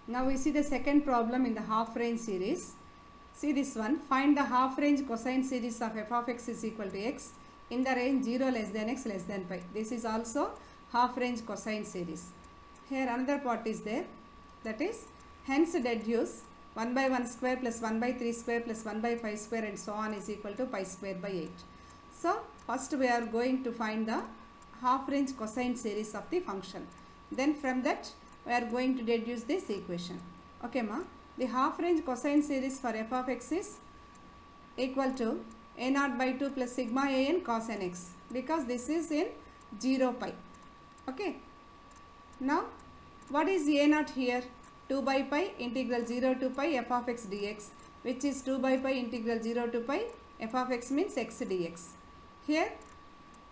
Now we see the second problem in the half range series. See this one. Find the half range cosine series of f of x is equal to x in the range 0 less than x less than pi. This is also half range cosine series. Here another part is there, that is hence deduce 1 by 1 square plus 1 by 3 square plus 1 by 5 square and so on is equal to pi square by 8. So first we are going to find the half range cosine series of the function. Then from that we are going to deduce this equation. Okay ma, the half range cosine series for f of x is equal to a naught by 2 plus sigma a n cos n x, because this is in 0 pi. Okay. Now what is a naught here? 2 by pi integral 0 to pi f of x dx, which is 2 by pi integral 0 to pi f of x means x dx. Here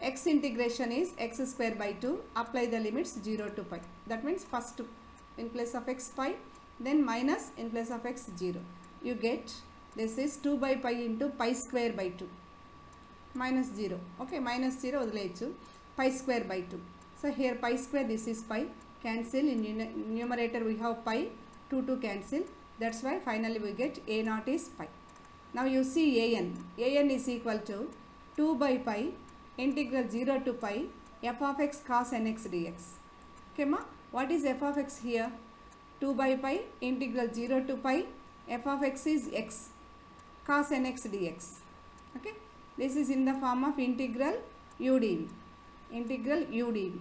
x integration is x square by 2, apply the limits 0 to pi. That means first in place of x pi, then minus in place of x 0. You get this is 2 by pi into pi square by 2 minus 0. Okay, minus 0 odalechu, pi square by 2. So here pi square, this is pi, cancel, in numerator we have pi, 2 to cancel. That's why finally we get a naught is pi. Now you see an is equal to 2 by pi integral 0 to pi f of x cos nx dx. Okay ma, what is f of x here? 2 by pi integral 0 to pi f of x is x cos nx dx. Okay, this is in the form of integral u dv. Integral u dv.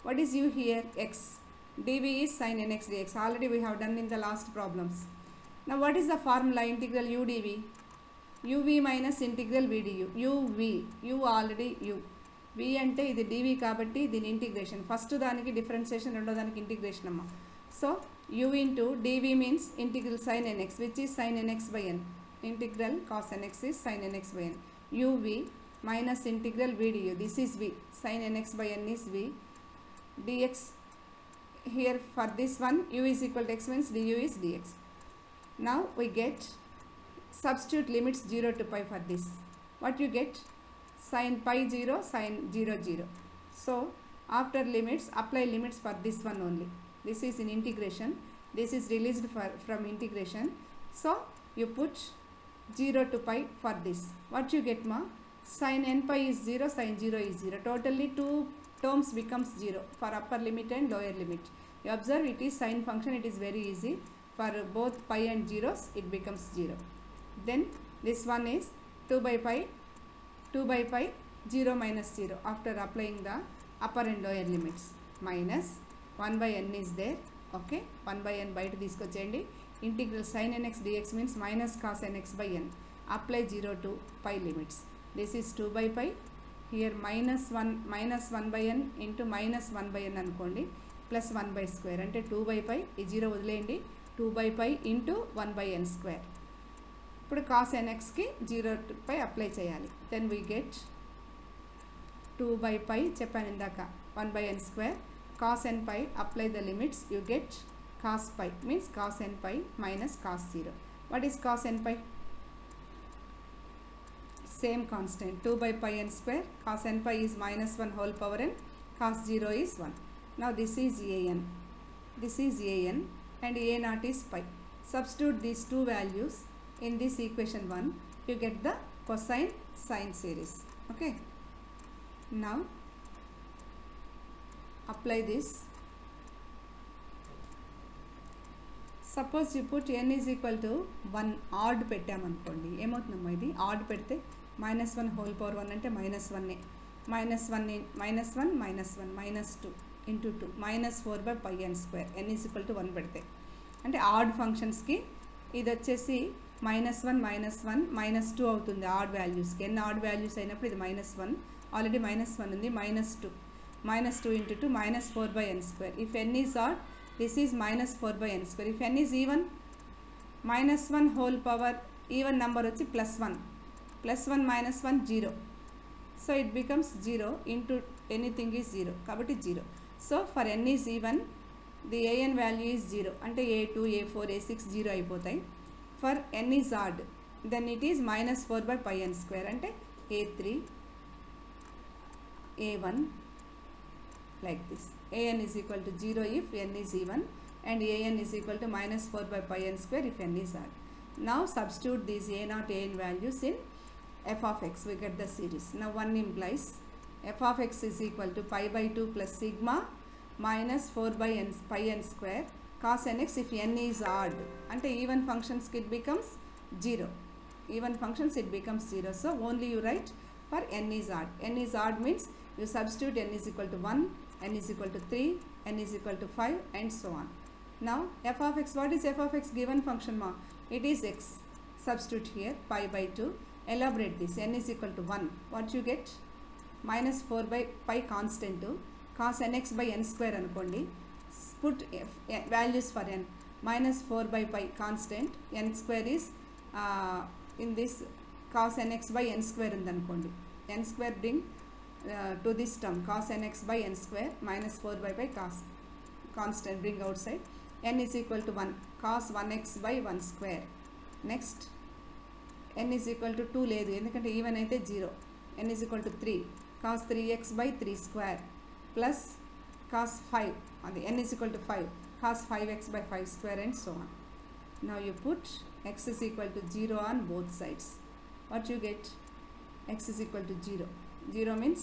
What is u here? X. dv is sin nx dx. Already we have done in the last problems. Now what is the formula? Integral u dv. uv minus integral v du. uv, u already u. v ante ఇది dv కాబట్టి దీని integration. First దానికి differentiation, రెండో దానికి integration అమ్మ. So u into dv means integral sin nx, which is sin nx by n. Integral cos nx is sin nx by n. uv minus integral v du. This is v. Sin nx by n is v. dx here for this one, u is equal to x means du is dx. Now we get, substitute limits 0 to pi for this. What you get? Sin pi 0, sin 0 0. So after limits, apply limits for this one only. This is in integration. This is released from integration. So you put 0 to pi for this. What you get ma? Sin n pi is 0, sin 0 is 0. Totally two terms becomes 0 for upper limit and lower limit. You observe it is sine function, it is very easy. For both pi and zeros it becomes 0. Then this one is 2 by pi 0 minus 0 after applying the upper and lower limits, minus 1 by n is there. Okay, 1 by n బయట తీసుకొచ్చేయండి. Integral sin nx dx means minus cos nx by n. Apply 0 to pi limits. This is 2 by pi. Here minus 1 by n into minus 1 by n అనుకోండి, plus 1 by square అంటే 2 by pi, ఈ 0 వదిలేయండి, 2 by pi into 1 by n square. ఇప్పుడు cos nx కి 0 to pi apply చేయాలి. Then we get 2 by pi, చెప్పాను ఇందాక 1 by n square, cos n pi, apply the limits, you get cos pi means cos n pi minus cos 0. What is cos n pi? Same constant, 2 by pi n square, cos n pi is minus 1 whole power n, cos 0 is 1. Now this is an, this is an and a naught is pi. Substitute these two values in this equation 1, you get the cosine sine series. Okay, now apply this. Suppose you put n is equal to 1 odd పెట్టామనుకోండి, ఏమవుతుందమ్మా ఇది add పెడితే minus 1 whole power 1 అంటే minus 1 minus 1 minus 1 minus 1 minus 2 into 2 minus 4 by pi n square, n is equal to 1 పెడితే అంటే add ఫంక్షన్స్కి ఇది వచ్చేసి minus 1 minus 2 అవుతుంది ఆడ్ వాల్యూస్కి. n ఆడ్ వాల్యూస్ అయినప్పుడు ఇది minus 1, ఆల్రెడీ minus 1 ఉంది, minus 2 into 2 minus 4 by n square. If n is odd, this is minus 4 by n square. If n is even, minus 1 whole power even number వచ్చి plus 1 minus 1 0. So it becomes 0 into anything is 0 కాబట్టి 0. So for n is even, the an value is 0 అంటే a2 a4 a6 0 అయిపోతాయి. For n is odd, then it is minus 4 by pi n square అంటే a3 a1 like this. an is equal to 0 if n is even, and an is equal to minus 4 by pi n square if n is odd. Now substitute these a naught a n values in f of x, we get the series. Now 1 implies f of x is equal to pi by 2 plus sigma minus 4 by n pi n square cos nx if n is odd. Ante even functions it becomes 0. Even functions it becomes 0. So only you write for n is odd. N is odd means you substitute n is equal to 1, n is equal to 3, n is equal to 5 and so on. Now f of x, what is f of x given function ma? It is x. Substitute here pi by 2. Elaborate this. N is equal to 1. What you get? Minus 4 by pi constant to cos nx by n square anukondi. Put values for n. Minus 4 by pi constant. N square is in this cos nx by n square undanukondi. N square bring to this term cos nx by n square minus 4 by pi cos constant bring outside. N is equal to 1 cos 1x by 1 square. Next n is equal to 2 లేదు ఎందుకంటే even అయితే 0. n is equal to 3 cos 3x by 3 square plus cos 5 అది n is equal to 5 cos 5x by 5 square and so on. Now you put x is equal to 0 on both sides. What you get? X is equal to 0. 0 means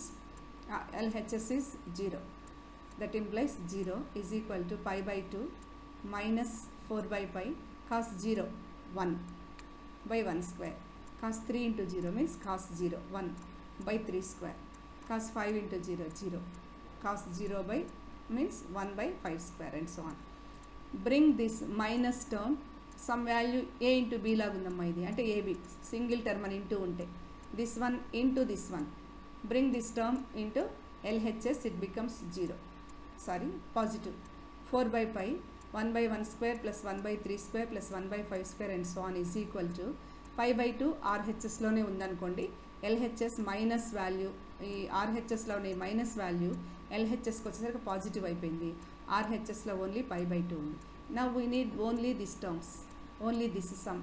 LHS is 0. That implies 0 is equal to pi by 2 minus 4 by pi cos 0 1 by 1 square. Cos 3 into 0 means cos 0 1 by 3 square. Cos 5 into 0 0. Cos 0 by means 1 by 5 square and so on. Bring this minus term some value a into b lagundamma idi ante ab single term ani into unte this one into this one. Bring this term into LHS, it becomes 0. Sorry, positive. 4 by pi 1 by 1 square plus 1 by 3 square plus 1 by 5 square and so on is equal to pi by 2 RHS లోనే ఉందనుకోండి. LHS minus value ఈ RHSలోనే minus value LHSకి వచ్చేసరికి positive అయిపోయింది. RHSలో only pi by 2 ఉంది. Now we need only this terms, only this some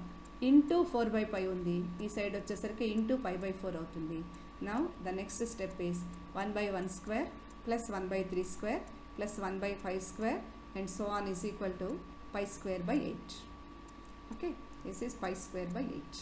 into 4 by pi ఉంది. ఈ side వచ్చేసరికి into pi by 4 అవుతుంది. Now the next step is 1 by 1 square plus 1 by 3 square plus 1 by 5 square and so on is equal to pi square by 8. Okay, this is pi square by 8.